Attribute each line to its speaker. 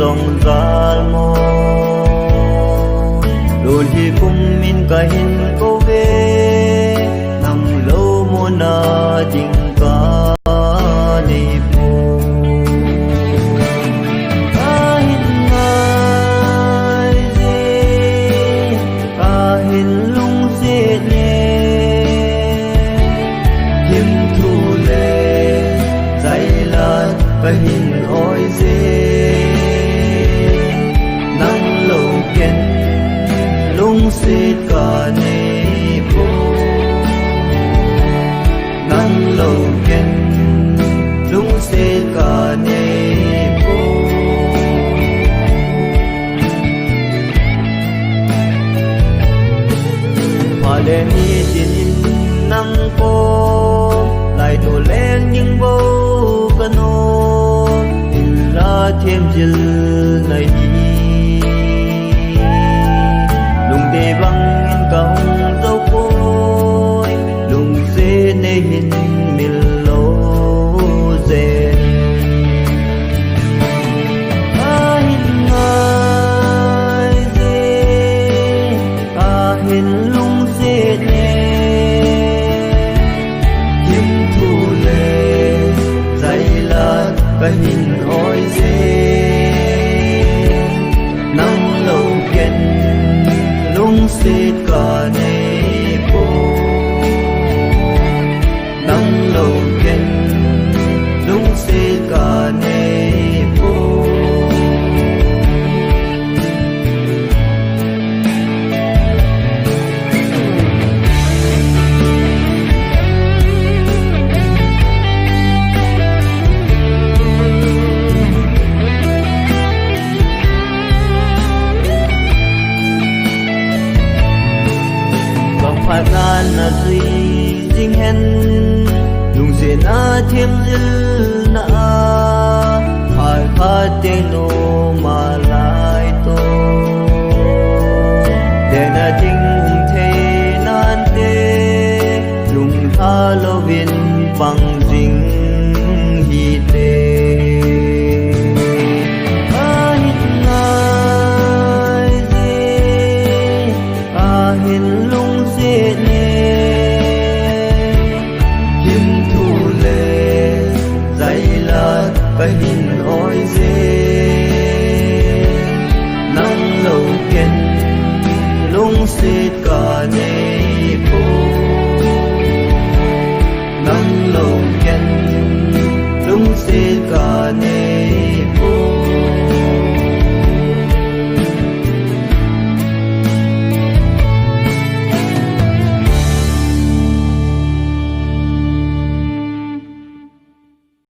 Speaker 1: dòng zal mo đôi khi cùng min cả hin cô về nằm lâu mo na tình ca ni po ca hin ngai gì ca hin lung gì nè hiếm thu lệ dày là ca hin oi gì nắng lâu kiên lung xịt cả ni po nắng lâu kiên lung xịt cả ni po mà đêm đi tin nắng po lại đổ lên những bầu cano tin ra thêm chữ này để băng in cong dấu côi lùng dê nê hin mil lô dê a hin ngai dê a hin lung dê nê hiếm thu lệ dày là ca hin oi dê nắng lâu kiên lung xịt cả ni po nắng lâu kiên lung xịt cả ni po phạt ra na duy dinh hen lùng dễ na thêm dư na phải khát tên nô mà lại tô để na chính thế nan tê lùng tha lo viên bằng dinh hi tê a hít ngai dê a hin lung dê nê hiếm thu lệ dày là ca hin oi dê